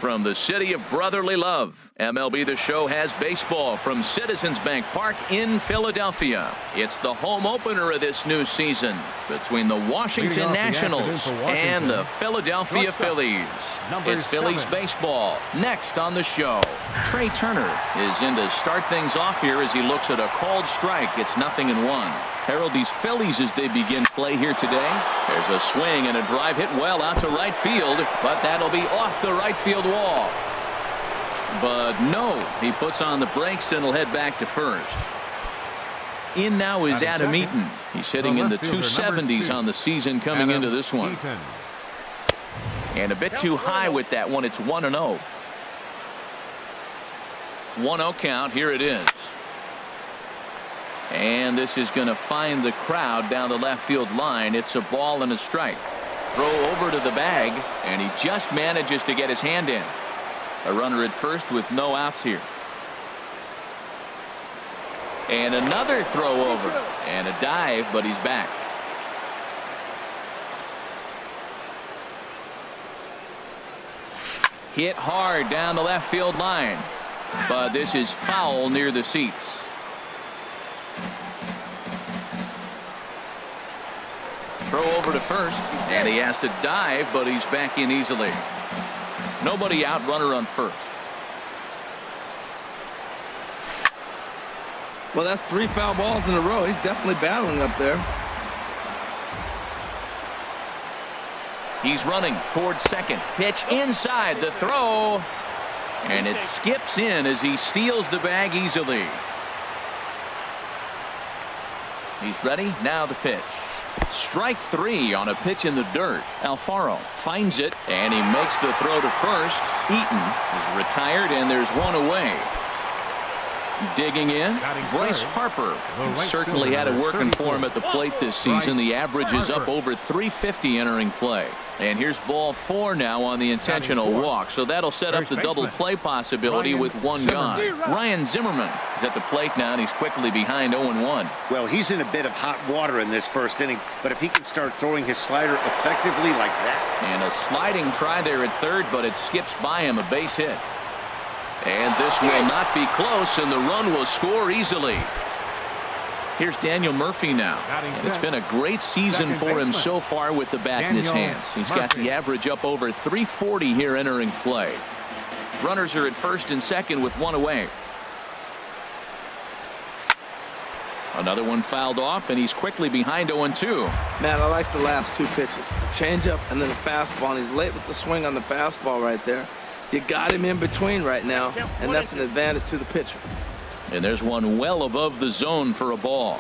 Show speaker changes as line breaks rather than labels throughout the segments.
From the city of brotherly love, MLB The Show has baseball from Citizens Bank Park in Philadelphia. It's the home opener of this new season between the Washington Nationals and the Philadelphia Phillies. It's Phillies baseball next on the show. Trey Turner is in to start things off here as he looks at a called strike. It's 0-1. Harold, these Phillies as they begin play here today. There's a swing and a drive hit well out to right field, but that'll be off the right field wall. But no, he puts on the brakes and will head back to first. In now is Adam Eaton. He's hitting in the 270s on the season coming into this one. And a bit too high with that one. It's 1-0. 1-0 count. Here it is. And this is going to find the crowd down the left field line. It's a ball and a strike. Throw over to the bag, and he just manages to get his hand in. A runner at first with no outs here. And another throw over and a dive, but he's back. Hit hard down the left field line, but this is foul near the seats. Throw over to first, and he has to dive, but he's back in easily. Nobody out, runner on first.
Well, that's 3 foul balls in a row. He's definitely battling up there.
He's running towards second. Pitch inside the throw, and it skips in as he steals the bag easily. He's ready. Now the pitch. Strike 3 on a pitch in the dirt. Alfaro finds it, and he makes the throw to first. Eaton is retired, and there's one away. Digging in, Bryce Harper. He certainly had it working for him at the plate this season. The average is up over 350 entering play. And here's ball 4 now on the intentional walk. So that'll set up the double play possibility with one gone. Ryan Zimmerman is at the plate now, and he's quickly behind 0-1.
Well, he's in a bit of hot water in this first inning, but if he can start throwing his slider effectively like that.
And a sliding try there at third, but it skips by him, a base hit. And this will not be close, and the run will score easily. Here's Daniel Murphy now, and it's been a great season for him so far with the bat in his hands. He's got the average up over 340 here entering play. Runners are at first and second with one away. Another one fouled off, and he's quickly behind 0-2.
Man, I like the last 2 pitches. A changeup and then a fastball, and he's late with the swing on the fastball right there. You got him in between right now, and that's an advantage to the pitcher.
And there's one well above the zone for a ball.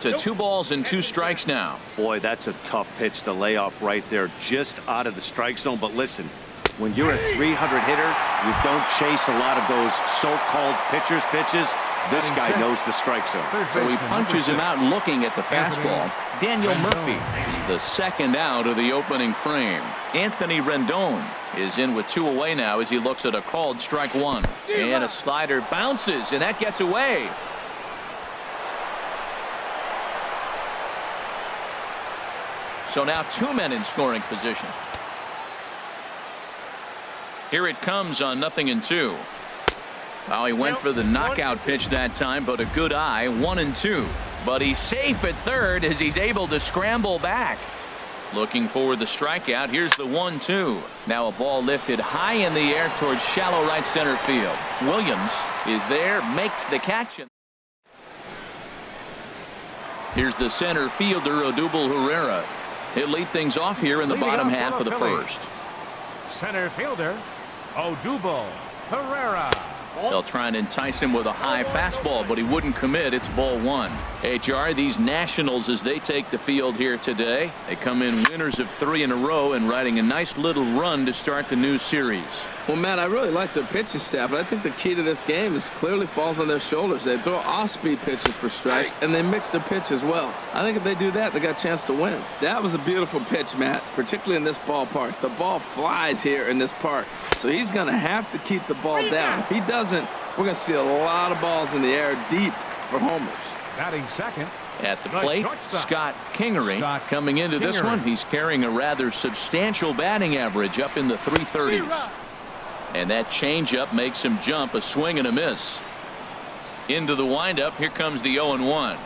To 2 balls and 2 strikes now.
Boy, that's a tough pitch to lay off right there, just out of the strike zone. But listen, when you're a 300 hitter, you don't chase a lot of those so-called pitcher's pitches. This guy knows the strike zone.
So he punches him out looking at the fastball. Daniel Murphy is the second out of the opening frame. Anthony Rendon is in with 2 away now as he looks at a called strike 1. And a slider bounces, and that gets away. So now 2 men in scoring position. Here it comes on 0-2. Well, he went for the knockout pitch that time, but a good eye, 1-2. But he's safe at third as he's able to scramble back. Looking for the strikeout. Here's the 1-2. Now a ball lifted high in the air towards shallow right center field. Williams is there, makes the catch. Here's the center fielder, Odubel Herrera. He'll lead things off here in the bottom half of the first.
Center fielder, Odubel Herrera.
They'll try and entice him with a high fastball, but he wouldn't commit. It's ball 1. HR, these Nationals, as they take the field here today, they come in winners of 3 in a row and riding a nice little run to start the new series.
Well, Matt, I really like their pitching staff, but I think the key to this game is clearly falls on their shoulders. They throw off-speed pitches for strikes, and they mix the pitch as well. I think if they do that, they got a chance to win. That was a beautiful pitch, Matt, particularly in this ballpark. The ball flies here in this park, so he's going to have to keep the ball down. If he doesn't, we're going to see a lot of balls in the air deep for homers.
Batting second,
At the plate, Scott Kingery coming into this one. He's carrying a rather substantial batting average up in the 330s. And that changeup makes him jump. A swing and a miss. Into the windup. Here comes the 0-1.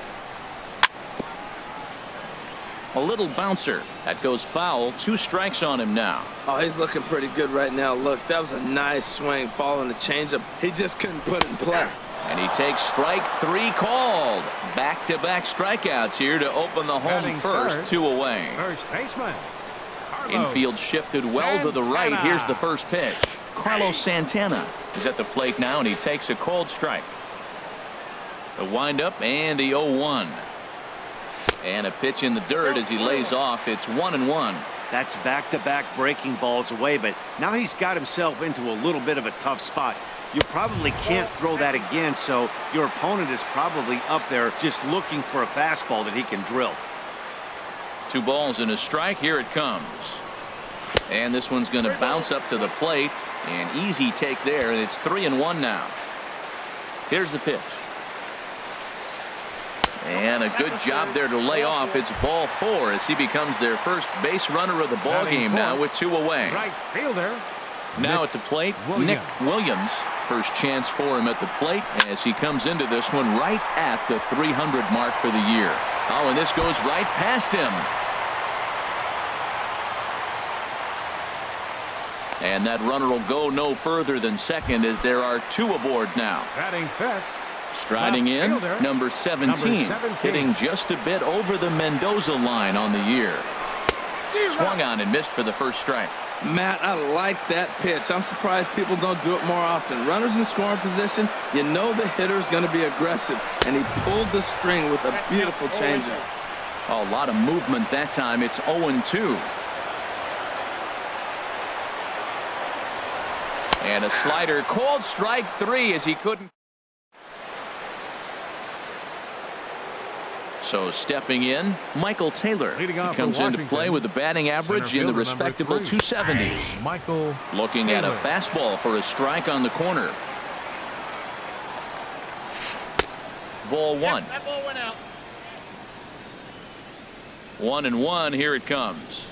A little bouncer. That goes foul. 2 strikes on him now.
Oh, he's looking pretty good right now. Look, that was a nice swing following the changeup. He just couldn't put it in play.
And he takes strike 3 called. Back-to-back strikeouts here to open the home first. 2 away.
First baseman.
Infield shifted well to the right. Here's the first pitch. Carlos Santana is at the plate now, and he takes a cold strike. The windup and the 0-1. And a pitch in the dirt as he lays off. It's 1-1.
That's back-to-back breaking balls away, but now he's got himself into a little bit of a tough spot. You probably can't throw that again, so your opponent is probably up there just looking for a fastball that he can drill.
2 balls and a strike. Here it comes. And this one's going to bounce up to the plate. An easy take there, and it's 3-1 now. Here's the pitch. And a good job there to lay off. It's ball 4 as he becomes their first base runner of the ball game now with 2 away.
Right fielder.
Now at the plate, Nick Williams. First chance for him at the plate as he comes into this one right at the 300 mark for the year. Oh, and this goes right past him. And that runner will go no further than second as there are 2 aboard now.
Batting fifth.
Striding in, number 17, hitting just a bit over the Mendoza line on the year. Swung on and missed for the first strike.
Matt, I like that pitch. I'm surprised people don't do it more often. Runners in scoring position, you know the hitter's going to be aggressive, and he pulled the string with a beautiful changeup.
A lot of movement that time. It's 0-2. And a slider called strike 3 as he couldn't. So stepping in, Michael Taylor. He comes into play with a batting average in the respectable 270s.
Michael
looking
Taylor.
at a fastball for a strike on the corner. Ball 1.
That ball went out.
1-1. Here it comes.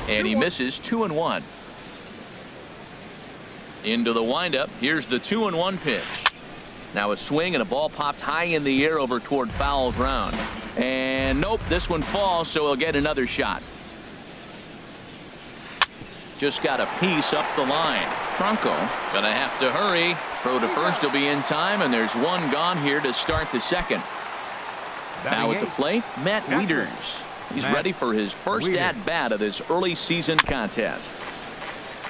And he misses. 2-1. Into the windup. Here's the 2-1 pitch. Now a swing and a ball popped high in the air over toward foul ground. And nope, this one falls, so he'll get another shot. Just got a piece up the line. Franco gonna have to hurry. Throw to first will be in time, and there's 1 gone here to start the second. Now at the plate, Matt Wieters. He's ready for his first at-bat of this early season contest.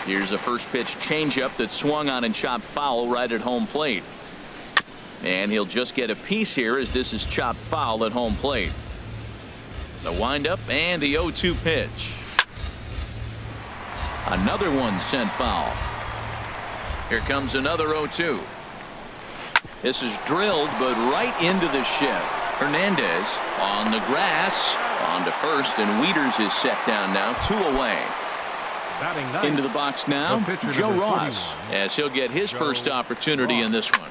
Here's a first pitch changeup that swung on and chopped foul right at home plate. And he'll just get a piece here as this is chopped foul at home plate. The windup and the 0-2 pitch. Another one sent foul. Here comes another 0-2. This is drilled, but right into the shift. Hernandez on the grass, on to first, and Wieters is set down now. 2 away. Into the box now, Joe Ross, as he'll get his first opportunity in this one.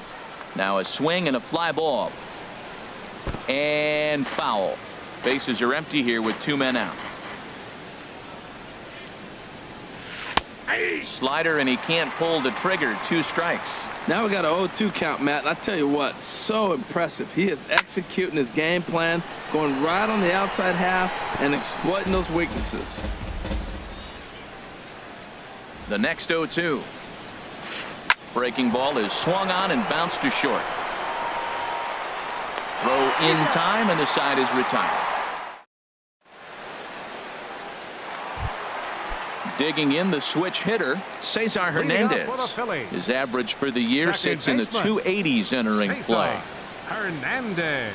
Now a swing and a fly ball. And foul. Bases are empty here with 2 men out. Slider, and he can't pull the trigger. 2 strikes.
Now we got an 0-2 count, Matt. And I tell you what, so impressive. He is executing his game plan, going right on the outside half and exploiting those weaknesses.
The next 0-2. Breaking ball is swung on and bounced to short. Throw in time, and the side is retired. Digging in the switch hitter, Cesar Hernandez. His average for the year sits in the 280s entering play.
Hernandez.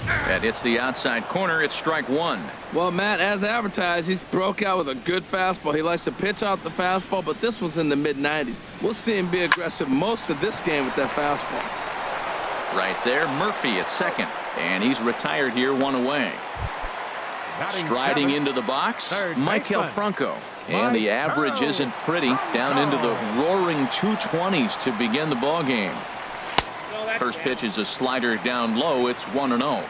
That hits the outside corner. It's strike 1.
Well, Matt, as advertised, he's broke out with a good fastball. He likes to pitch out the fastball, but this was in the mid-90s. We'll see him be aggressive most of this game with that fastball.
Right there, Murphy at second, and he's retired here, 1 away. Striding into the box, Michael Franco. And the average isn't pretty, down into the roaring 220s to begin the ball game. First pitch is a slider down low. It's 1-0.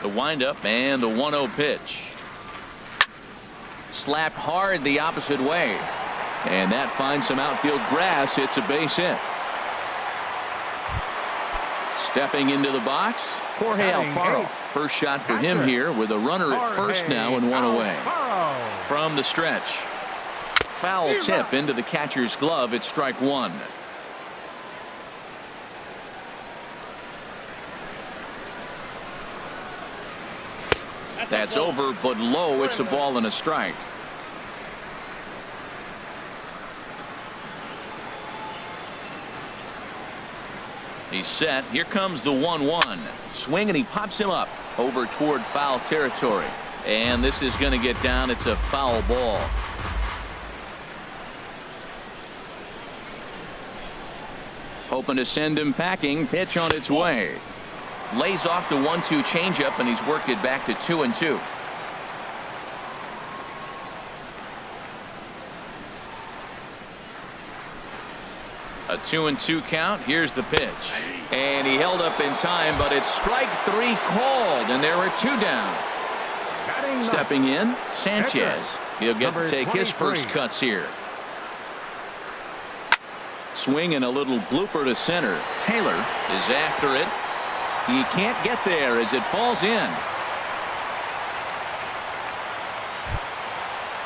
The windup and the 1-0 pitch. Slapped hard the opposite way. And that finds some outfield grass. It's a base hit. Stepping into the box, Jorge Alfaro. First shot for him here with a runner at first now and one away. From the stretch. Foul tip into the catcher's glove. It's strike one. That's over, but low. It's a ball and a strike. He's set. Here comes the 1-1. Swing, and he pops him up over toward foul territory. And this is going to get down. It's a foul ball. Hoping to send him packing. Pitch on its way. Lays off the 1-2 changeup, and he's worked it back to 2-2. A 2-2 count. Here's the pitch. And he held up in time, but it's strike three called, and there are two down. Stepping in, Sanchez. He'll get to take his first cuts here. Swing and a little blooper to center. Taylor is after it. He can't get there as it falls in.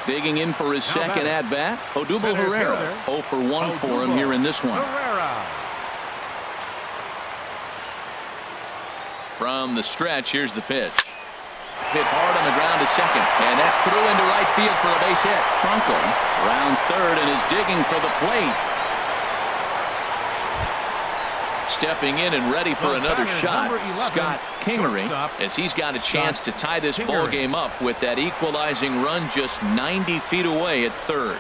Digging in for his second at bat, Odubel Herrera. 0 for 1 for him here in this one. From the stretch, here's the pitch. Hit hard on the ground to second, and that's through into right field for a base hit. Franco rounds third and is digging for the plate. Stepping in and ready for another shot, Scott Kingery, as he's got a chance to tie this ball game up with that equalizing run just 90 feet away at third.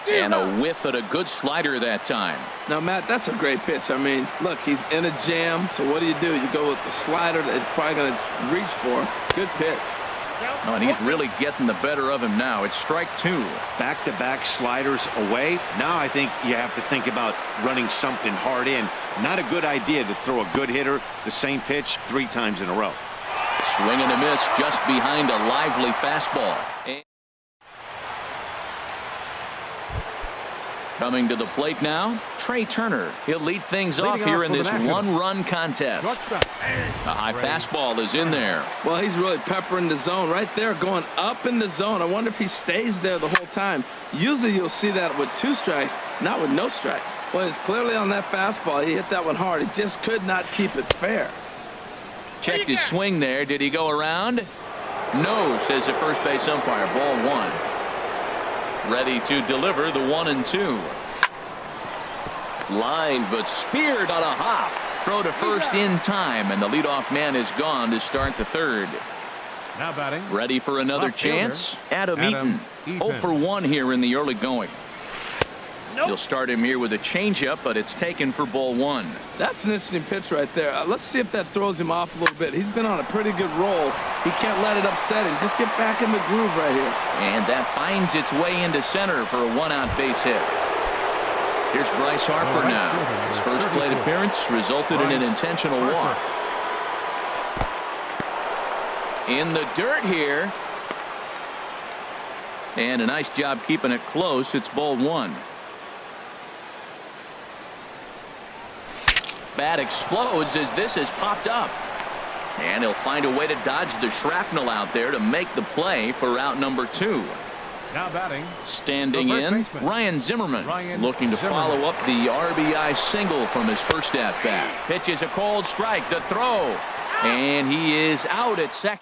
And a whiff at a good slider that time.
Now, Matt, that's a great pitch. I mean, look, he's in a jam. So what do? You go with the slider that it's probably going to reach for. Good pitch.
Oh, and he's really getting the better of him now. It's strike two.
Back-to-back sliders away. Now I think you have to think about running something hard in. Not a good idea to throw a good hitter the same pitch 3 times in a row.
Swing and a miss just behind a lively fastball. Coming to the plate now, Trey Turner. He'll lead things off here in this one-run contest. A high fastball is in there.
Well, he's really peppering the zone right there, going up in the zone. I wonder if he stays there the whole time. Usually you'll see that with 2 strikes, not with no strikes. Well, he's clearly on that fastball. He hit that one hard. He just could not keep it fair.
Checked his swing there. Did he go around? No, says the first base umpire. Ball 1. Ready to deliver the 1-2. Lined but speared on a hop. Throw to first in time, and the leadoff man is gone to start the third.
Now batting.
Ready for another chance. Adam Eaton. 0 for 1 here in the early going. He'll start him here with a changeup, but it's taken for ball 1.
That's an interesting pitch right there. Let's see if that throws him off a little bit. He's been on a pretty good roll. He can't let it upset him. Just get back in the groove right here.
And that finds its way into center for a 1-out base hit. Here's Bryce Harper now. His first plate appearance resulted in an intentional walk. In the dirt here. And a nice job keeping it close. It's ball 1. Bat explodes as this has popped up. And he'll find a way to dodge the shrapnel out there to make the play for out number 2.
Now batting.
Standing in, Ryan Zimmerman, looking to follow up the RBI single from his first at bat. Pitches a cold strike, the throw, and he is out at second.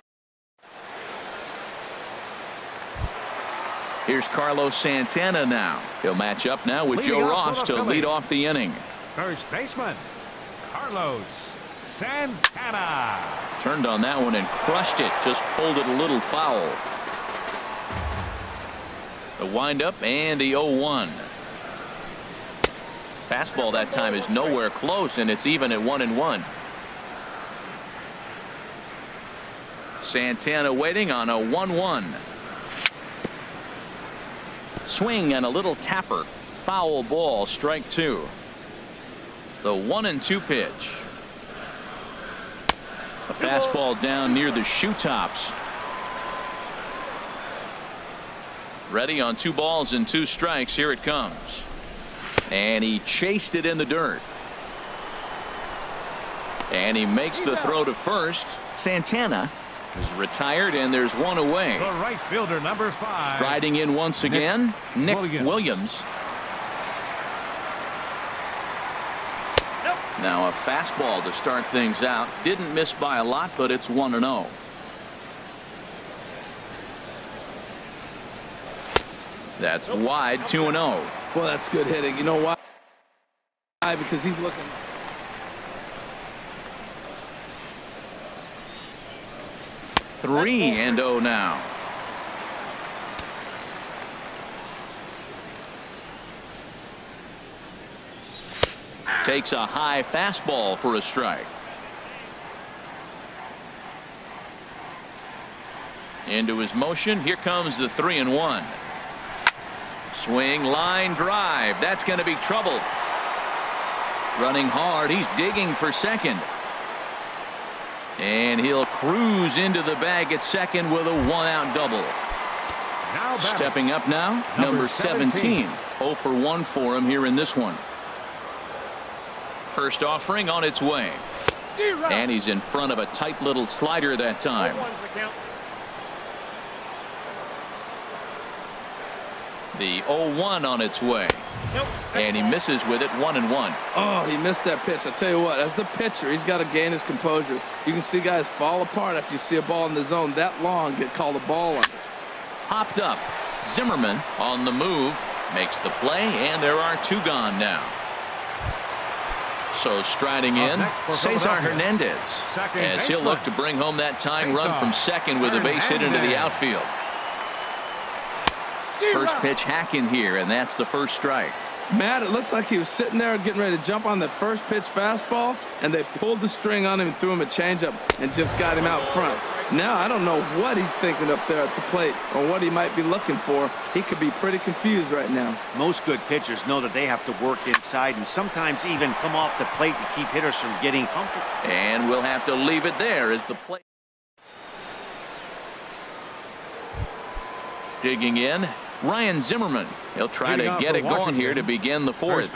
Here's Carlos Santana now. He'll match up now with Joe Ross to lead off the inning.
First baseman, Carlos Santana.
Turned on that one and crushed it. Just pulled it a little foul. The windup and the 0-1. Fastball that time is nowhere close, and it's even at 1-1. Santana waiting on a 1-1. Swing and a little tapper. Foul ball, strike 2. The 1-2 pitch. A fastball down near the shoe tops. Ready on 2 balls and 2 strikes. Here it comes. And he chased it in the dirt. And he makes the throw to first. Santana is retired, and there's 1 away.
The right fielder, number 5.
Striding in once again, Nick Williams. Now a fastball to start things out. Didn't miss by a lot, but it's 1-0. That's wide, 2-0.
Well, that's good hitting. You know why? Because he's looking.
3-0 now. Takes a high fastball for a strike. Into his motion. Here comes the 3-1. Swing, line drive. That's going to be trouble. Running hard. He's digging for second. And he'll cruise into the bag at second with a 1-out double.
Now
stepping up now, number 17. 0 for 1 for him here in this one. First offering on its way. And he's in front of a tight little slider that time. The 0-1 on its way. And he misses with it, 1-1.
Oh, he missed that pitch. I tell you what, as the pitcher, he's got to gain his composure. You can see guys fall apart after you see a ball in the zone that long get called a ball on.
Popped up. Zimmerman on the move. Makes the play, and there are 2 gone now. So striding in, Cesar Hernandez, as he'll look to bring home that tying run from second with a base hit into the outfield. First pitch hacking here, and that's the first strike.
Matt, it looks like he was sitting there getting ready to jump on the first pitch fastball, and they pulled the string on him and threw him a changeup and just got him out front. Now I don't know what he's thinking up there at the plate or what he might be looking for. He could be pretty confused right now.
Most good pitchers know that they have to work inside and sometimes even come off the plate to keep hitters from getting comfortable.
And we'll have to leave it there as the plate. Digging in, Ryan Zimmerman. He'll try to get it going here to begin the 4th.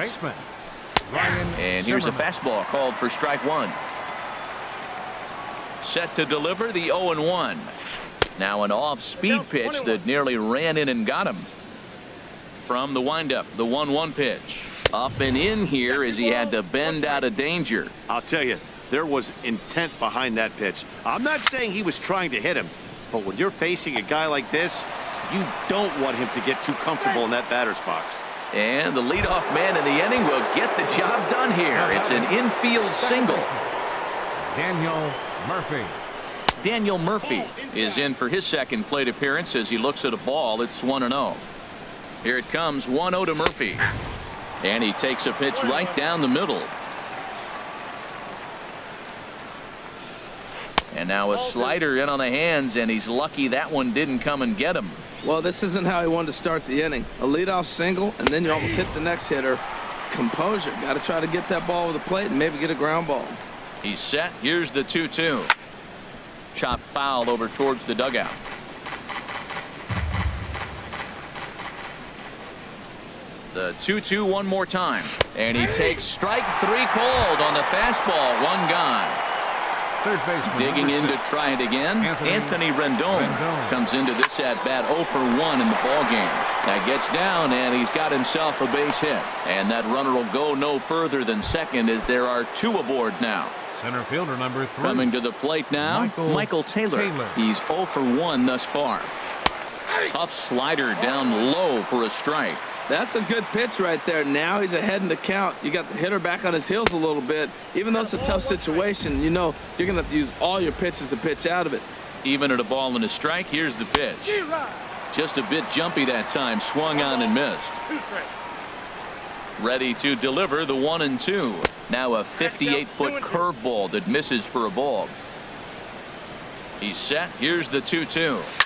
And here's a fastball called for strike 1. Set to deliver the 0-1. Now an off-speed pitch that nearly ran in and got him. From the windup, the 1-1 pitch. Up and in here as he had to bend out of danger.
I'll tell you, there was intent behind that pitch. I'm not saying he was trying to hit him, but when you're facing a guy like this, you don't want him to get too comfortable in that batter's box.
And the leadoff man in the inning will get the job done here. It's an infield single. Daniel Murphy is in for his second plate appearance as he looks at a ball. It's 1-0. Here it comes, 1-0 to Murphy. And he takes a pitch right down the middle. And now a slider in on the hands, and he's lucky that one didn't come and get him.
Well, this isn't how he wanted to start the inning. A leadoff single, and then you almost hit the next hitter. Composure. Got to try to get that ball with the plate and maybe get a ground ball.
He's set. Here's the 2-2. Chop foul over towards the dugout. The 2-2 one more time. And he takes strike 3 called on the fastball. 1 gone.
Third baseman,
digging in to try it again. Anthony Rendon comes into this at bat 0 for 1 in the ball game. That gets down, and he's got himself a base hit. And that runner will go no further than second as there are 2 aboard now.
Center fielder number 3.
Coming to the plate now, Michael Taylor. He's 0 for 1 thus far. Tough slider down low for a strike.
That's a good pitch right there. Now he's ahead in the count. You got the hitter back on his heels a little bit. Even though it's a tough situation, you know you're going to have to use all your pitches to pitch out of it.
Even at a ball and a strike, here's the pitch. Just a bit jumpy that time. Swung on and missed. Ready to deliver the 1-2. Now a 58-foot curveball that misses for a ball. He's set. Here's the 2-2.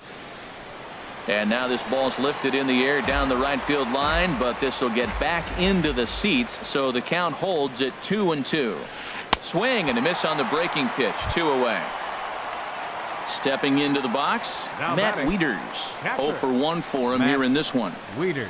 And now this ball's lifted in the air down the right field line, but this will get back into the seats, so the count holds at 2-2. Swing and a miss on the breaking pitch. 2 away. Stepping into the box,
Now
Matt
batting.
Wieters.
Catcher.
0 for 1 for him
Matt
here in this one.
Wieters.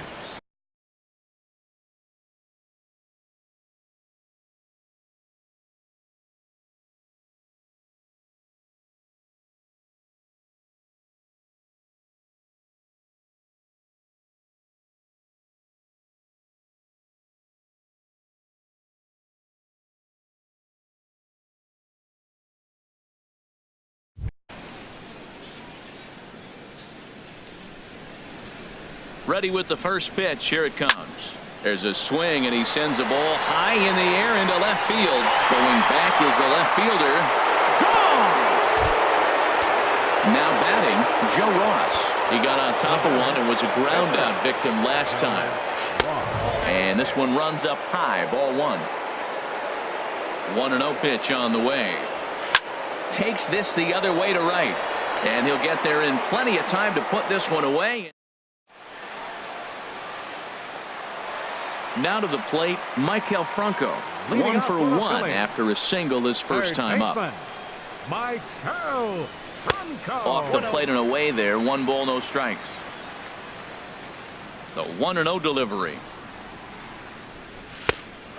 Ready with the first pitch. Here it comes. There's a swing, and he sends a ball high in the air into left field. Going back is the left fielder. Gone! Now batting, Joe Ross. He got on top of one and was a ground out victim last time. And this one runs up high. Ball 1. 1-0 pitch on the way. Takes this the other way to right. And he'll get there in plenty of time to put this one away. Now to the plate, Michael Franco.
Leading
1
off
for
for the
1
Phillies.
after a single his first
Third
time up.
baseman, Michael Franco.
Off the plate and away there. 1 ball, no strikes. The 1-0 delivery.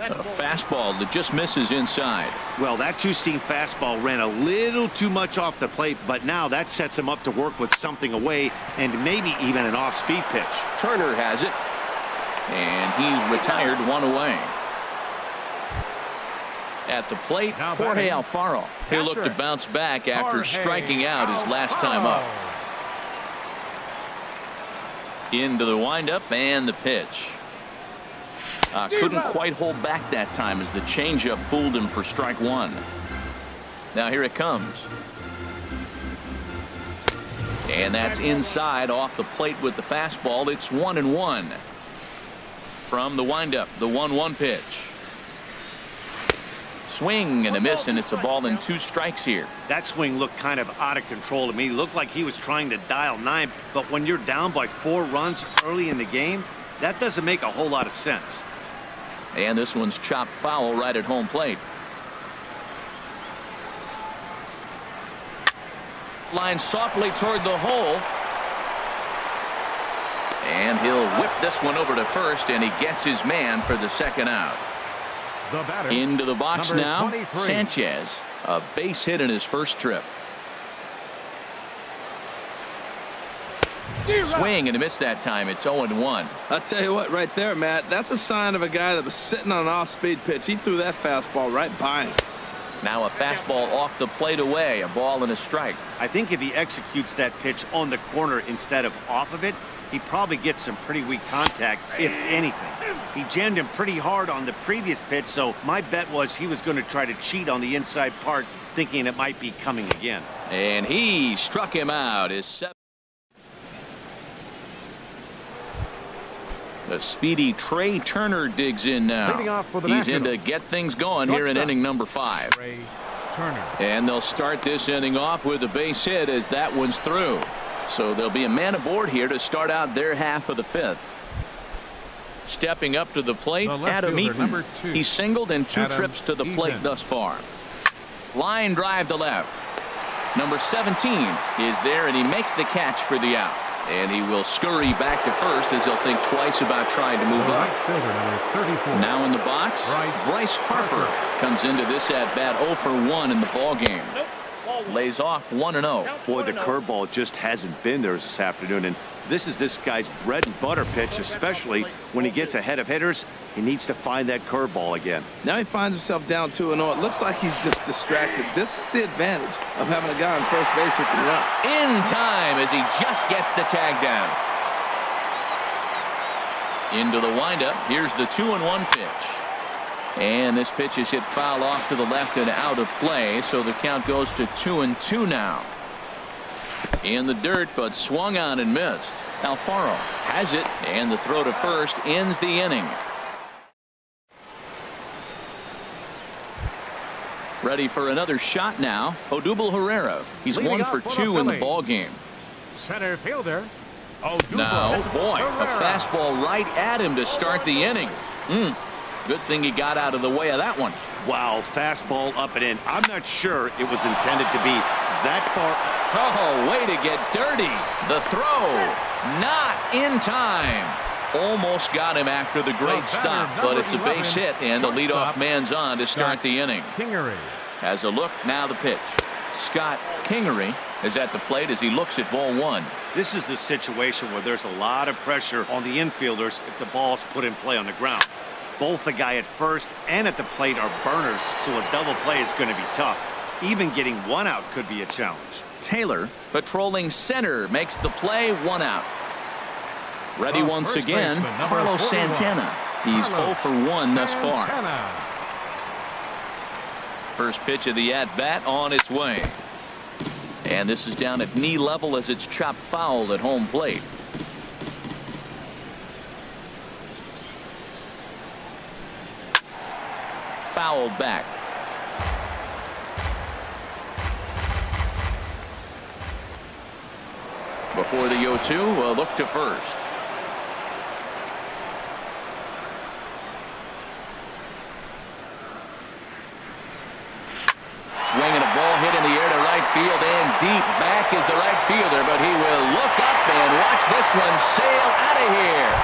A fastball that just misses inside.
Well, that two-seam fastball ran a little too much off the plate, but now that sets him up to work with something away and maybe even an off-speed pitch.
Turner has it. And he's retired 1 away. At the plate,
Now
Jorge
batting.
Alfaro. He'll look to
Catcher.
bounce back after
Jorge
striking out his last time up. Into the windup and the pitch. Couldn't quite hold back that time as the changeup fooled him for strike 1. Now here it comes. And that's inside off the plate with the fastball. It's 1-1. From the windup, the 1-1 pitch. Swing and a miss, and it's a ball and 2 strikes here.
That swing looked kind of out of control to me. It looked like he was trying to dial 9, but when you're down by 4 runs early in the game, that doesn't make a whole lot of sense.
And this one's chopped foul right at home plate. Line softly toward the hole. And he'll whip this one over to first, and he gets his man for the second out.
The batter,
Into the box
number
now,
23.
Sanchez. A base hit in his first trip. Swing and a miss that time. It's 0-1.
I'll tell you what, right there, Matt, that's a sign of a guy that was sitting on an off-speed pitch. He threw that fastball right by him.
Now a fastball off the plate away. A ball and a strike.
I think if he executes that pitch on the corner instead of off of it, he probably gets some pretty weak contact, if anything. He jammed him pretty hard on the previous pitch, so my bet was he was going to try to cheat on the inside part, thinking it might be coming again.
And he struck him out. His 7th. The speedy Trey Turner digs in now.
Leading off for the
He's in to
Nationals.
get things going here in
Shortstop.
inning number 5.
Trey Turner.
And they'll start this inning off with a base hit as that one's through. So there'll be a man aboard here to start out their half of the 5th. Stepping up to the plate,
The left
Adam
fielder,
Eaton.
number 2.
He's singled in 2
Adam
trips to the plate
Eaton.
thus far. Line drive to left. Number 17 is there, and he makes the catch for the out. And he will scurry back to first as he'll think twice about trying to move
The
up.
right fielder, number 34.
Now in the box, Bryce Harper comes into this at bat 0 for 1 in the ball game. Lays off 1-0.
Boy, the curveball just hasn't been there this afternoon, and this is this guy's bread and butter pitch, especially when he gets ahead of hitters. He needs to find that curveball again.
Now he finds himself down 2-0. It looks like he's just distracted. This is the advantage of having a guy on first base who can run.
In time as he just gets the tag down. Into the windup. Here's the 2-1 pitch. And this pitch is hit foul off to the left and out of play, so the count goes to 2-2 now. In the dirt, but swung on and missed. Alfaro has it, and the throw to first ends the inning. Ready for another shot now, Odubel Herrera. He's
Leading
1
off
for
for the
2 in the
Phillies.
ball game.
Center fielder, Odubel
Now, boy, a
Herrera.
fastball right at him to start the inning. Good thing he got out of the way of that one.
Wow, fastball up and in. I'm not sure it was intended to be that far.
Oh, way to get dirty. The throw, not in time. Almost got him after the great stop, but it's a base hit, and the leadoff man's on to start the inning.
Kingery
Has a look, now the pitch. Scott Kingery is at the plate as he looks at ball one.
This is the situation where there's a lot of pressure on the infielders if the ball's put in play on the ground. Both the guy at first and at the plate are burners, so a double play is going to be tough. Even getting one out could be a challenge.
Taylor patrolling center makes the play, one out. Ready once again, Carlos Santana. He's 0 for 1 thus far. First pitch of the at-bat on its way. And this is down at knee level as it's chopped foul at home plate. Fouled back. Before the 0-2, a look to first. Swinging a ball hit in the air to right field, and deep back is the right fielder, but he will look up and watch this one sail out of here.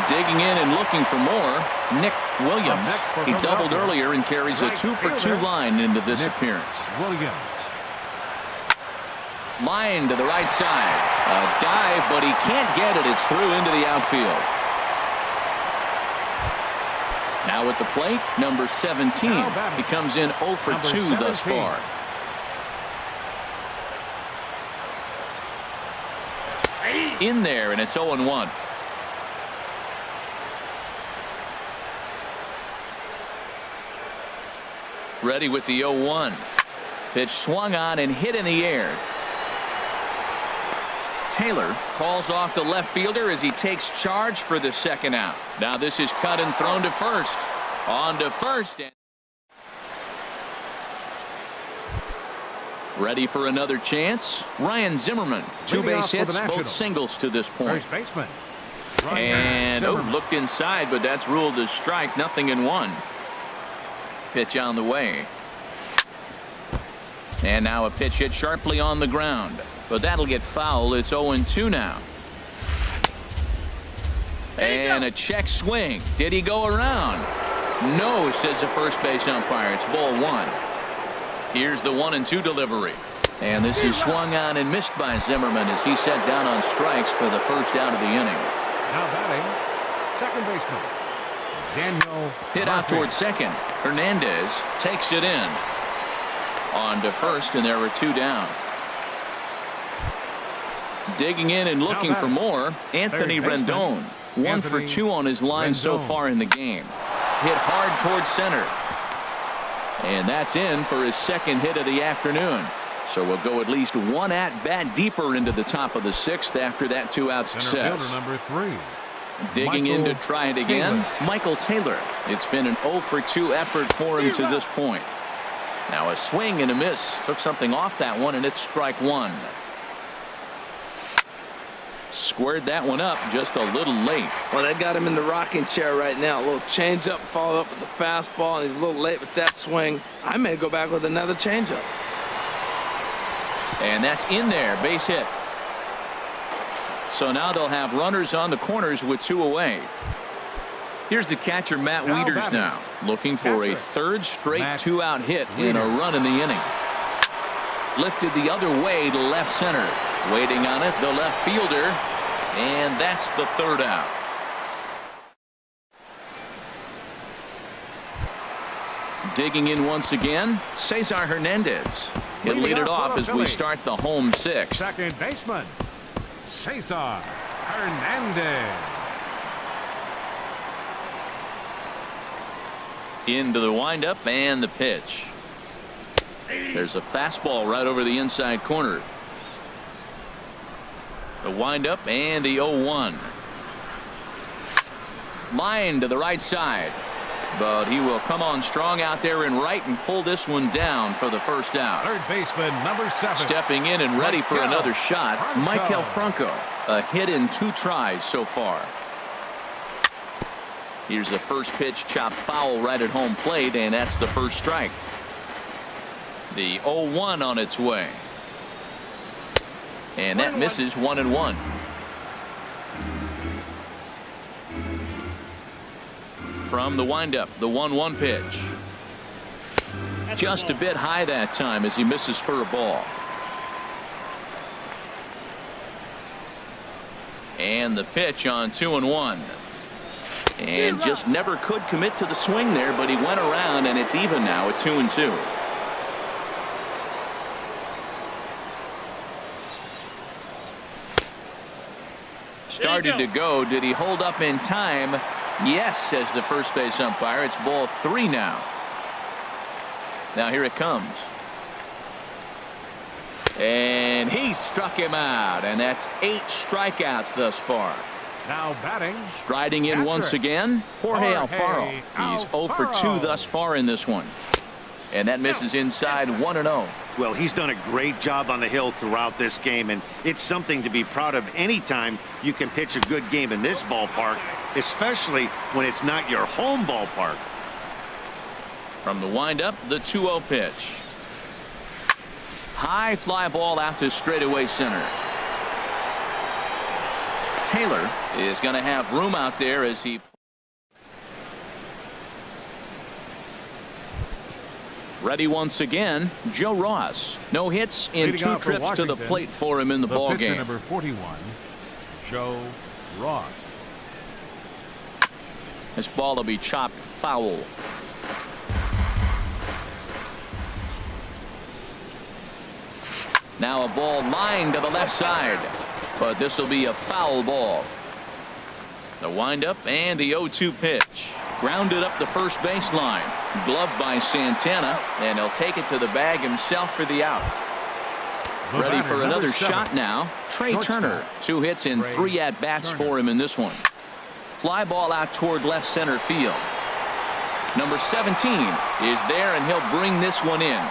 Digging in and looking for more, Nick Williams. He doubled earlier and carries a 2 for 2 line into this appearance.
Williams.
Line to the right side. A dive, but he can't get it. It's through into the outfield. Now at the plate, number 17. He comes in 0 for 2 thus far. In there, and it's 0-1. Ready with the 0-1. Pitch swung on and hit in the air. Taylor calls off the left fielder as he takes charge for the second out. Now this is cut and thrown to first. On to first. Ready for another chance. Ryan Zimmerman. 2 base hits, both singles to this point.
First baseman.
And looked inside, but that's ruled as strike. 0-1. Pitch on the way. And now a pitch hit sharply on the ground. But that'll get foul. It's 0-2 now. And a check swing. Did he go around? No, says the first base umpire. It's ball 1. Here's the 1-2 delivery. And this is swung on and missed by Zimmerman as he set down on strikes for the first out of the inning.
Now batting, second baseman Daniel.
Hit out toward second. Hernandez takes it in. On to first, and there were 2 down. Digging in and looking for more, Anthony Rendon. 1 for 2 on his line so far in the game. Hit hard towards center. And that's in for his second hit of the afternoon. So we'll go at least 1 at-bat deeper into the top of the 6th after that 2-out success.
Number 3.
Digging in to try it again, Michael Taylor. It's been an 0 for 2 effort for him to this point. Now a swing and a miss. Took something off that one, and it's strike 1. Squared that one up just a little late.
Well, they got him in the rocking chair right now. A little changeup, follow up with the fastball, and he's a little late with that swing. I may go back with another changeup.
And that's in there, base hit. So now they'll have runners on the corners with 2 away. Here's the catcher, Matt Wieters, now looking for a third straight 2-out hit in a run in the inning. Lifted the other way to left center. Waiting on it, the left fielder, and that's the 3rd out. Digging in once again, Cesar Hernandez. He'll lead it off as we start the home 6th.
Second baseman Cesar Hernandez.
Into the windup and the pitch. There's a fastball right over the inside corner. The windup and the 0-1. Line to the right side. But he will come on strong out there in right and pull this one down for the first out.
Third baseman number 7.
Stepping in and ready for another shot, Maikel Franco. A hit in 2 tries so far. Here's the first pitch, chopped foul right at home plate, and that's the first strike. The 0-1 on its way. And that misses 1-1. From the windup, the 1-1 pitch. Just a bit high that time as he misses for a ball. And the pitch on 2-1. And just never could commit to the swing there, but he went around, and it's even now at 2-2. Started to go. Did he hold up in time? Yes, says the first base umpire. It's ball 3 now. Now here it comes. And he struck him out, and that's 8 strikeouts thus far.
Now batting.
Striding in once again, Jorge Alfaro. He's 0 for 2 thus far in this one. And that misses inside 1-0.
Well, he's done a great job on the hill throughout this game, and it's something to be proud of anytime you can pitch a good game in this ballpark, especially when it's not your home ballpark.
From the windup, the 2-0 pitch. High fly ball out to straightaway center. Taylor is going to have room out there as he ready once again. Joe Ross. No hits in
Leading
2 trips to the plate for him in the ball game.
Number 41, Joe Ross.
This ball will be chopped foul. Now a ball lined to the left side, but this will be a foul ball. The windup and the 0-2 pitch. Grounded up the first baseline. Gloved by Santana, and he'll take it to the bag himself for the out. Ready for another shot now. Trey Turner. 2 hits and 3 at-bats for him in this one. Fly ball out toward left center field. Number 17 is there, and he'll bring this one in.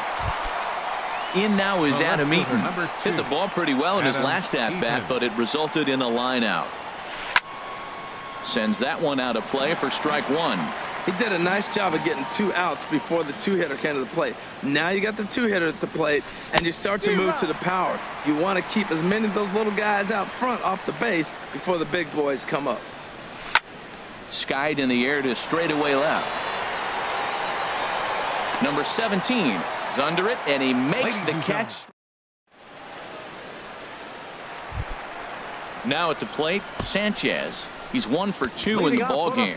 In now is Adam Eaton. Hit the ball pretty well in his last at-bat, but it resulted in a line out. Sends that one out of play for strike 1.
He did a nice job of getting 2 outs before the 2-hitter came to the plate. Now you got the 2-hitter at the plate, and you start to move to the power. You want to keep as many of those little guys out front off the base before the big boys come up.
Skied in the air to straightaway left. Number 17 is under it, and he makes the catch. Now at the plate, Sanchez. He's 1 for 2 in the ball game.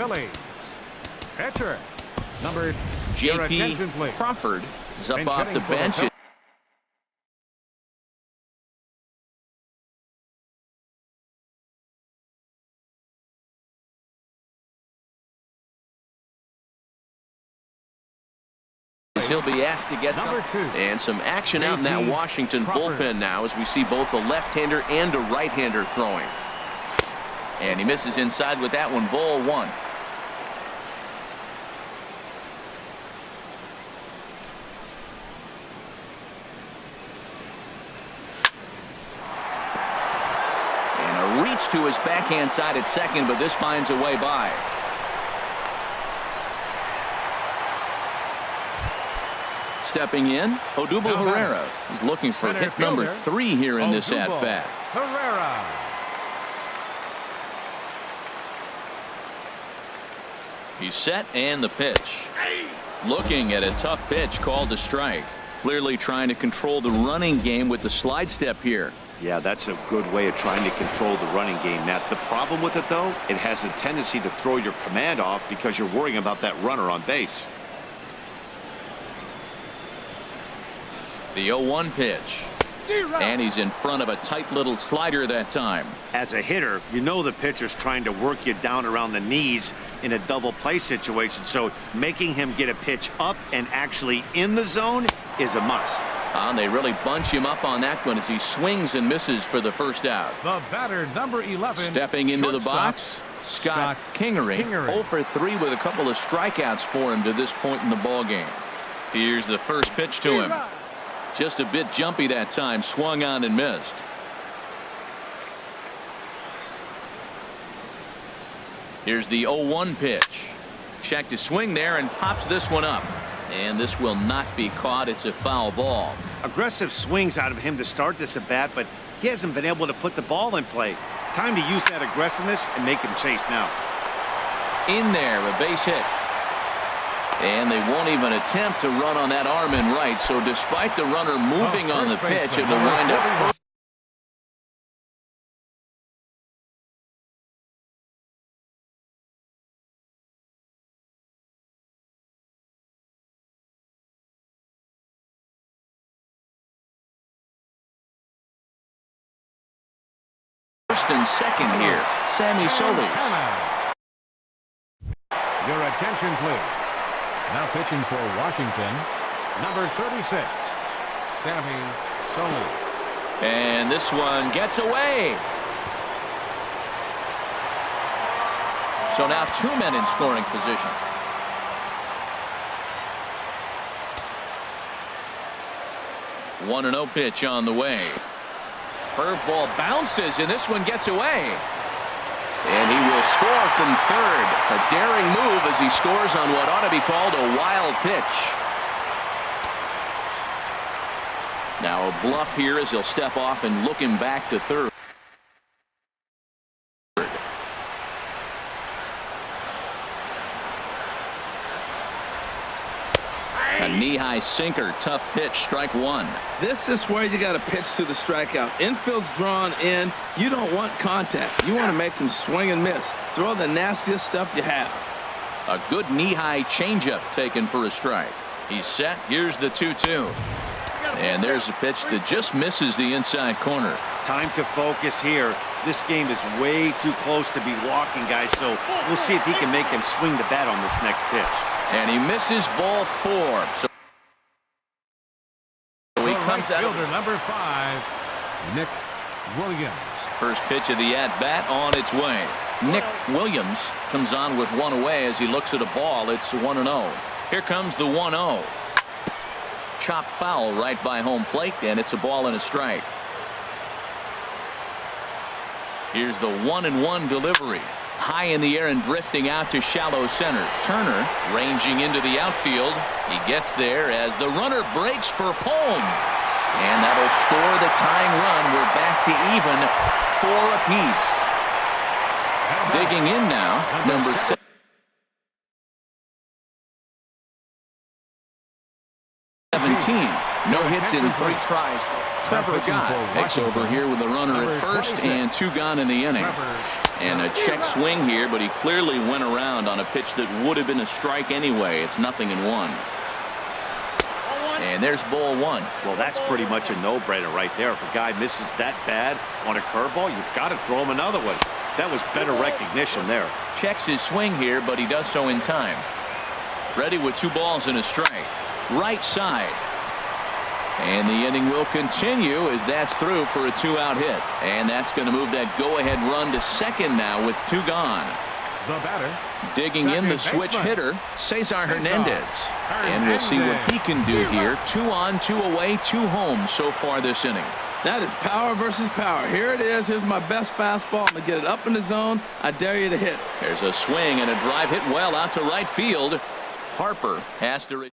Pitcher, number
J.P. Crawford is up off the bench. He'll be asked to get and some action out in that Washington bullpen now as we see both a left-hander and a right-hander throwing. And he misses inside with that one. Ball 1. And a reach to his backhand side at second, but this finds a way by. Stepping in, Odubel Herrera is looking for hit number 3 here in this at-bat.
Herrera.
He's set, and the pitch. Looking at a tough pitch called a strike. Clearly trying to control the running game with the slide step here.
Yeah, that's a good way of trying to control the running game. Now, the problem with it, though, it has a tendency to throw your command off because you're worrying about that runner on base.
The 0-1 pitch. And he's in front of a tight little slider that time.
As a hitter, you know the pitcher's trying to work you down around the knees in a double play situation, so making him get a pitch up and actually in the zone is a must.
And they really bunch him up on that one as he swings and misses for the first out.
The batter, number 11.
Stepping into the box, Scott Kingery. 0 for 3 with a couple of strikeouts for him to this point in the ball game. Here's the first pitch to him. Just a bit jumpy that time, swung on and missed. Here's the 0-1 pitch. check to swing there and pops this one up. And this will not be caught. It's a foul ball.
Aggressive swings out of him to start this at bat, but he hasn't been able to put the ball in play. Time to use that aggressiveness and make him chase now.
In there, a base hit. And they won't even attempt to run on that arm in right. So despite the runner moving on the pitch, it will wind up. First and second here, Sammy Solis.
Your attention, please. Now pitching for Washington, number 36, Sammy Solis.
And this one gets away. So now 2 men in scoring position. One 1-0 pitch on the way. Curveball bounces, and this one gets away. And he will score from third. A daring move as he scores on what ought to be called a wild pitch. Now a bluff here as he'll step off and look him back to third. A knee-high sinker, tough pitch, strike one.
This is where you got to pitch to the strikeout. Infield's drawn in. You don't want contact. You want to make him swing and miss. Throw the nastiest stuff you have.
A good knee-high changeup taken for a strike. He's set. Here's the 2-2. And there's a pitch that just misses the inside corner.
Time to focus here. This game is way too close to be walking, guys, so we'll see if he can make him swing the bat on this next pitch.
And he misses ball 4. So he comes out.
Fielder number 5, Nick Williams.
First pitch of the at-bat on its way. Nick Williams comes on with one away as he looks at a ball. It's 1-0. Here comes the 1-0. Chop foul right by home plate, and it's a ball and a strike. Here's the 1-1 delivery. High in the air and drifting out to shallow center. Turner ranging into the outfield. He gets there as the runner breaks for home. And that'll score the tying run. We're back to even 4 apiece. Digging in now, number 17. No hits in 3 tries. Trevor Gott takes over here with a runner at first and 2 gone in the inning. And a check swing here, but he clearly went around on a pitch that would have been a strike anyway. It's 0-1. And there's ball 1.
Well, that's pretty much a no-brainer right there. If a guy misses that bad on a curveball, you've got to throw him another one. That was better recognition there.
Checks his swing here, but he does so in time. Ready with 2 balls and a strike. Right side. And the inning will continue as that's through for a 2-out hit. And that's going to move that go-ahead run to second now with 2 gone.
The batter.
Digging in the switch hitter, Cesar Hernandez. And we'll see what he can do here. 2 on, 2 away, 2 home so far this inning.
That is power versus power. Here it is. Here's my best fastball. I'm going to get it up in the zone. I dare you to hit.
There's a swing and a drive hit well out to right field. Harper has to...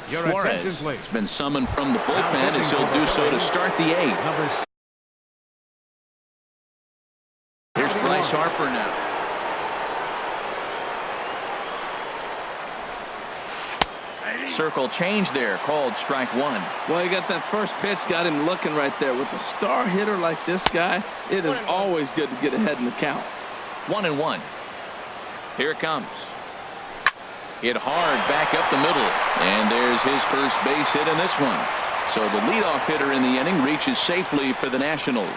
Suarez has been summoned from the bullpen as he'll do so to start the 8th. Here's Bryce Harper now. Circle change there, called strike 1.
Well, you got that first pitch, got him looking right there. With a star hitter like this guy, it is always good to get ahead in the count.
1-1. Here it comes. Hit hard back up the middle, and there's his first base hit in this one. So the leadoff hitter in the inning reaches safely for the Nationals.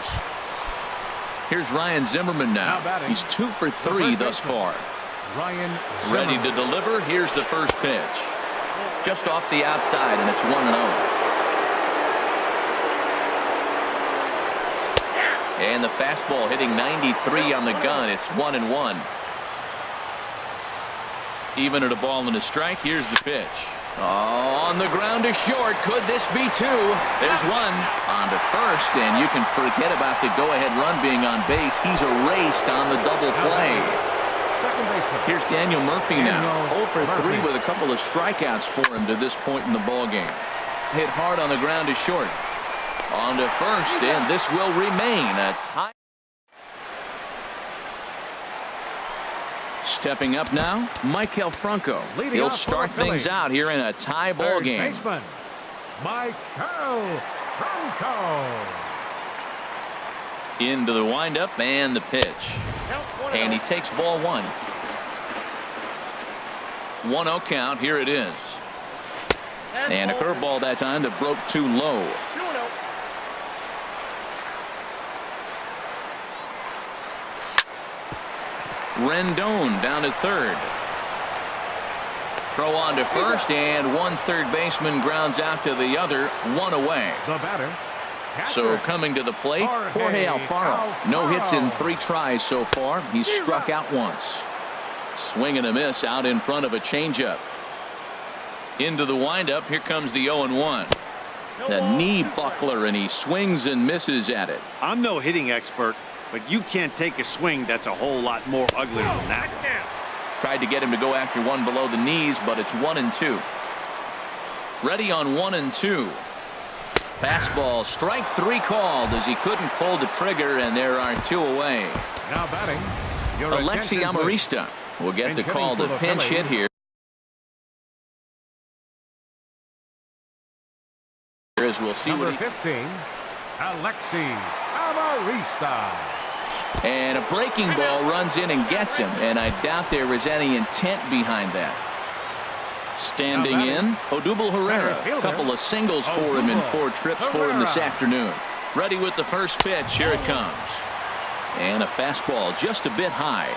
Here's Ryan Zimmerman now. He's 2 for 3 thus far.
Ryan
ready to deliver. Here's the first pitch. Just off the outside, and it's 1-0. And the fastball hitting 93 on the gun. It's 1-1. Even at a ball and a strike. Here's the pitch. On the ground to short. Could this be two? There's one. On to first, and you can forget about the go-ahead run being on base. He's erased on the double play. Here's Daniel Murphy now. 0 for 3 with a couple of strikeouts for him to this point in the ballgame. Hit hard on the ground to short. On to first, and this will remain a tie. Stepping up now, Maikel Franco. He'll start things out here in a tie ball game.
Maikel Franco.
Into the windup and the pitch. And he takes ball one. 1-0 count. Here it is. And a curveball that time that broke too low. Rendon down to third. Throw on to first, and one third baseman grounds out to the other. One away.
The batter.
So coming to the plate, Jorge Alfaro. No hits in 3 tries so far. He's struck out once. Swing and a miss out in front of a changeup. Into the windup. Here comes the 0-1. The knee buckler, and he swings and misses at it.
I'm no hitting expert, but you can't take a swing that's a whole lot more ugly than that.
Tried to get him to go after one below the knees, but it's 1-2. Ready on 1-2. Fastball, strike 3 called as he couldn't pull the trigger, and there are 2 away.
Now batting.
Alexi Amarista will get the call to pinch hit here. As we'll see
Number
what
15, Alexi Amarista.
And a breaking ball runs in and gets him, and I doubt there is any intent behind that. Standing in, Odubel Herrera. A couple of singles for him in 4 trips for him this afternoon. Ready with the first pitch. Here it comes. And a fastball just a bit high.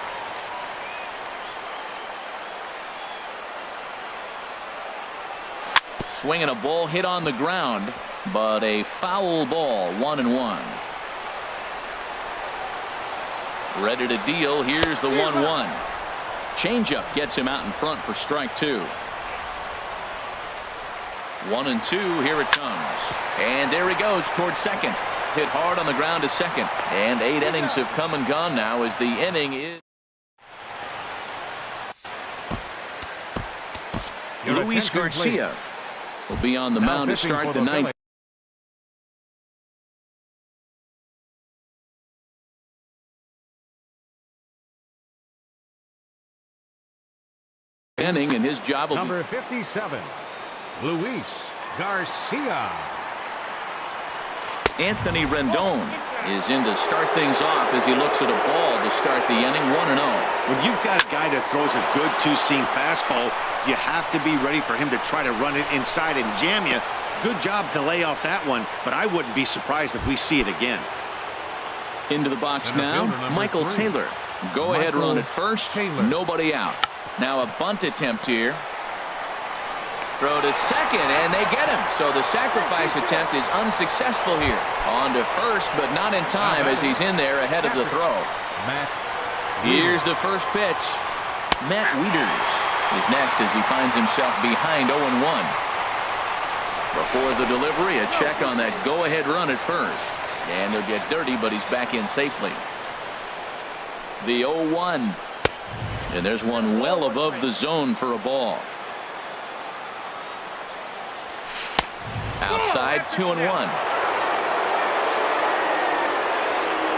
Swinging a ball hit on the ground, but a foul ball. 1-1. Ready to deal. Here's the 1-1. Changeup gets him out in front for strike 2. 1-2. Here it comes. And there he goes towards second. Hit hard on the ground to second. And 8 innings have come and gone now as the inning is. Luis Garcia will be on the mound to start the 9th. Inning, and his job will
Number 57, Luis Garcia.
Anthony Rendon is in to start things off as he looks at a ball to start the inning. 1-0.
When you've got a guy that throws a good 2-seam fastball, you have to be ready for him to try to run it inside and jam you. Good job to lay off that one, but I wouldn't be surprised if we see it again.
Into the box now, Michael Taylor. Go ahead run at first. Nobody out. Now a bunt attempt here. Throw to second, and they get him. So the sacrifice attempt is unsuccessful here. On to first, but not in time as he's in there ahead of the throw. Here's the first pitch. Matt Wieters is next as he finds himself behind 0-1. Before the delivery, a check on that go-ahead run at first. And he'll get dirty, but he's back in safely. The 0-1. And there's one well above the zone for a ball. Outside, 2-1.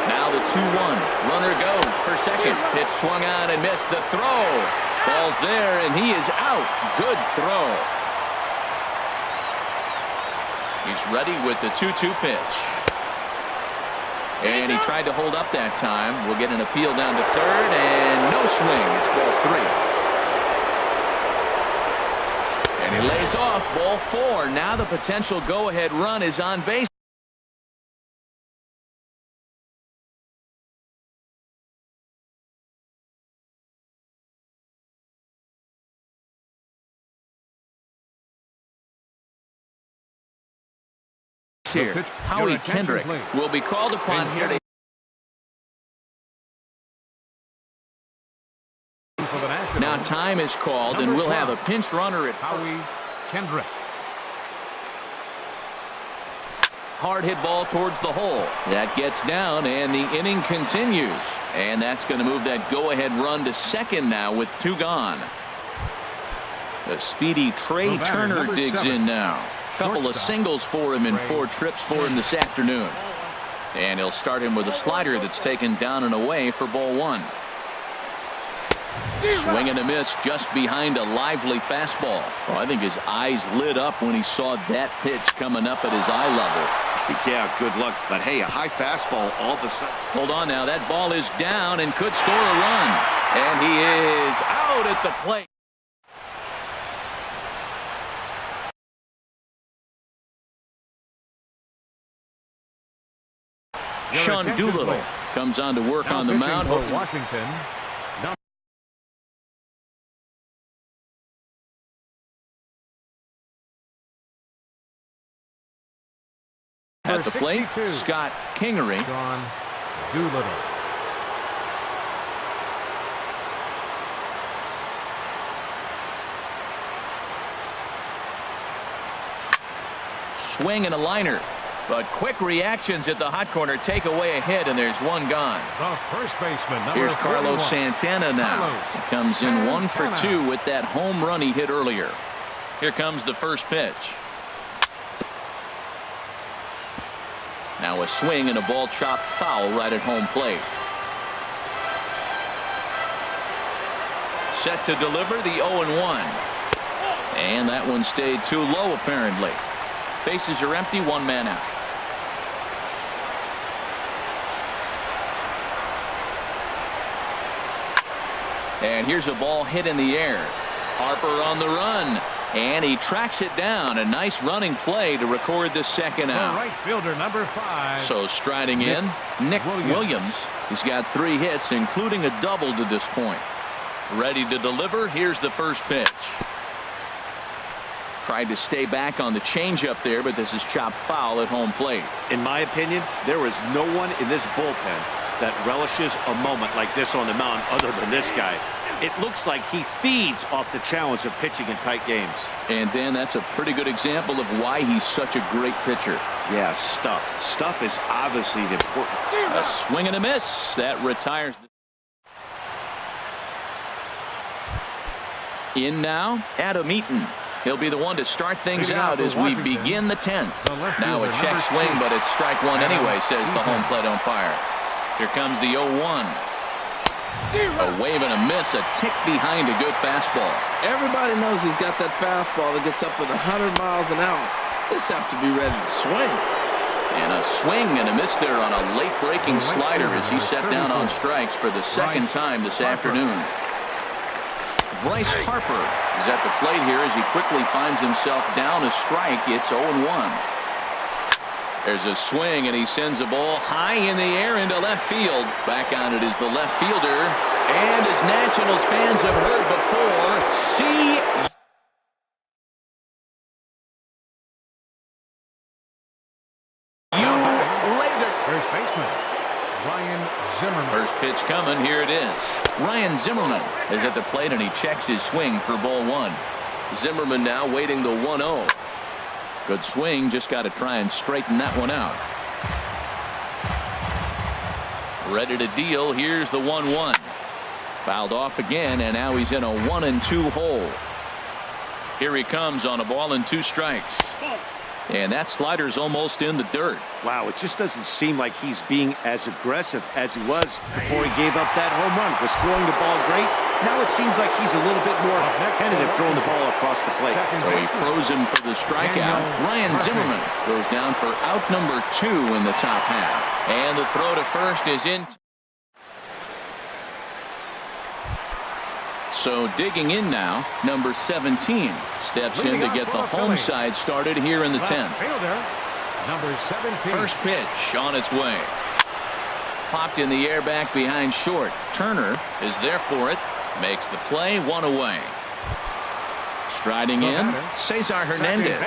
Now the 2-1. Runner goes for second. Pitch swung on and missed the throw. Ball's there, and he is out. Good throw. He's ready with the 2-2 pitch. And he tried to hold up that time. We'll get an appeal down to third, and no swing. It's ball 3. And he lays off ball 4. Now the potential go-ahead run is on base. Here, Howie Kendrick will be called upon here to. Now time is called, and we'll have a pinch runner at
Howie Kendrick.
Hard hit ball towards the hole. That gets down, and the inning continues. And that's going to move that go-ahead run to second now with 2 gone. The speedy Trey Turner digs in now. Couple of singles for him and 4 trips for him this afternoon. And he'll start him with a slider that's taken down and away for ball 1. Swing and a miss just behind a lively fastball. Well, I think his eyes lit up when he saw that pitch coming up at his eye level.
Yeah, good luck. But hey, a high fastball all of a sudden.
Hold on now. That ball is down and could score a run. And he is out at the plate. Sean Doolittle comes on to work on the mound.
Washington.
At the plate, Scott Kingery.
Sean Doolittle.
Swing and a liner. But quick reactions at the hot corner take away a hit, and there's 1 gone.
The first baseman, number
Here's Carlos
41.
Santana now.
Carlos
He comes in 1 for
Santana.
2 with that home run he hit earlier. Here comes the first pitch. Now a swing and a ball chopped foul right at home plate. Set to deliver the 0-1. And that one stayed too low apparently. Bases are empty, 1 man out. And here's a ball hit in the air. Harper on the run. And he tracks it down. A nice running play to record the second out.
The right fielder, number 5.
So striding in, Nick Williams. He's got 3 hits, including a double to this point. Ready to deliver. Here's the first pitch. Tried to stay back on the changeup there, but this is chopped foul at home plate.
In my opinion, there is no one in this bullpen that relishes a moment like this on the mound other than this guy. It looks like he feeds off the challenge of pitching in tight games.
And Dan, that's a pretty good example of why he's such a great pitcher.
Yeah, stuff. Stuff is obviously the important.
A swing and a miss. That retires. In now, Adam Eaton. He'll be the one to start things out as we begin the 10th. Now a check swing, but it's strike 1 anyway, says the home plate umpire. Here comes the 0-1. A wave and a miss, a tick behind a good fastball.
Everybody knows he's got that fastball that gets up to 100 miles an hour. Just have to be ready to swing.
And a swing and a miss there on a late breaking slider as he set down on strikes for the second time this afternoon. Bryce Harper is at the plate here as he quickly finds himself down a strike. It's 0-1. There's a swing, and he sends a ball high in the air into left field. Back on it is the left fielder. And as Nationals fans have heard before, see you later.
First baseman, Ryan Zimmerman.
First pitch coming. Here it is. Ryan Zimmerman is at the plate, and he checks his swing for ball 1. Zimmerman now waiting the 1-0. Good swing, just got to try and straighten that one out. Ready to deal. Here's the 1-1. Fouled off again, and now he's in a 1-2 hole. Here he comes on a ball and 2 strikes. And that slider's almost in the dirt.
Wow, it just doesn't seem like he's being as aggressive as he was before he gave up that home run. Was throwing the ball great. Now it seems like he's a little bit more tentative throwing the ball across the plate.
So he throws him for the strikeout. Ryan Zimmerman goes down for out number 2 in the top half. And the throw to first is in. So digging in now, number 17 steps in to get the home side started here in the 10th.
Fielder, number 17.
First pitch on its way. Popped in the air back behind short. Turner is there for it. Makes the play, 1 away. Striding in, Cesar Hernandez.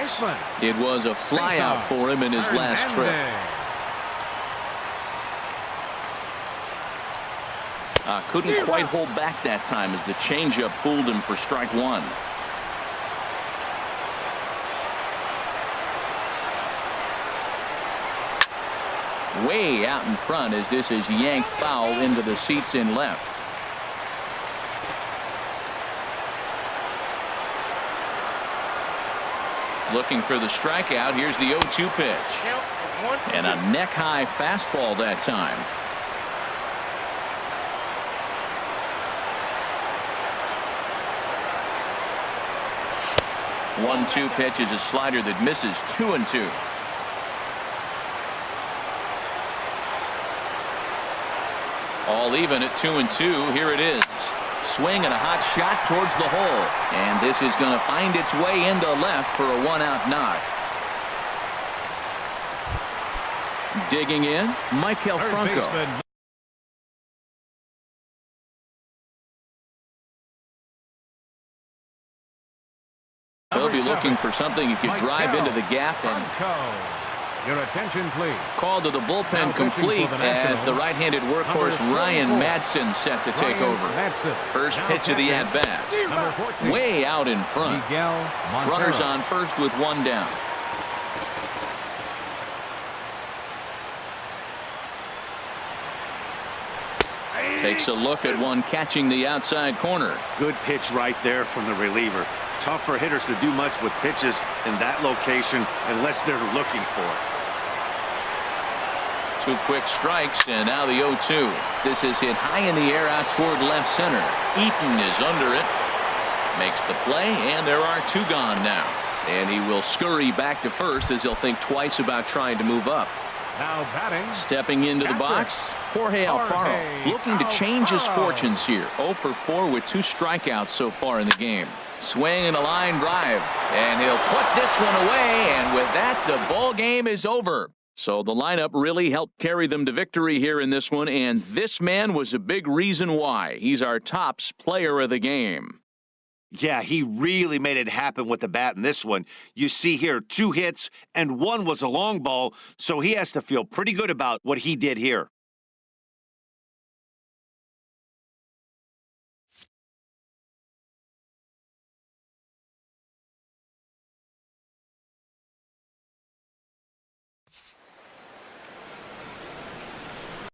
It was a flyout for him in his last trip. Couldn't quite hold back that time as the changeup fooled him for strike 1. way out in front as this is yanked foul into the seats in left. Looking for the strikeout. Here's the 0-2 pitch. And a neck-high fastball that time. One-two pitch is a slider that misses. 2-2. All even at 2-2. Here it is. Swing and a hot shot towards the hole. And this is going to find its way into left for a one-out knock. Digging in, Michael Franco. He'll be looking for something he could drive into the gap. And
your attention, please.
Call to the bullpen complete as the right-handed workhorse Ryan Madsen set to take over. First pitch of the at-bat. Way out in front. Runners on first with one down. Takes a look at one catching the outside corner.
Good pitch right there from the reliever. Tough for hitters to do much with pitches in that location unless they're looking for it.
Two quick strikes, and now the 0-2. This is hit high in the air out toward left center. Eaton is under it. Makes the play, and there are two gone now. And he will scurry back to first as he'll think twice about trying to move up.
Now batting.
Stepping into the box, Jorge Alfaro looking to change his fortunes here. 0 for 4 with 2 strikeouts so far in the game. Swing and a line drive, and he'll put this one away, and with that the ball game is over. So the lineup really helped carry them to victory here in this one, and this man was a big reason why. He's our tops player of the game.
Yeah, he really made it happen with the bat in this one. You see here 2 hits and 1 was a long ball, so he has to feel pretty good about what he did here.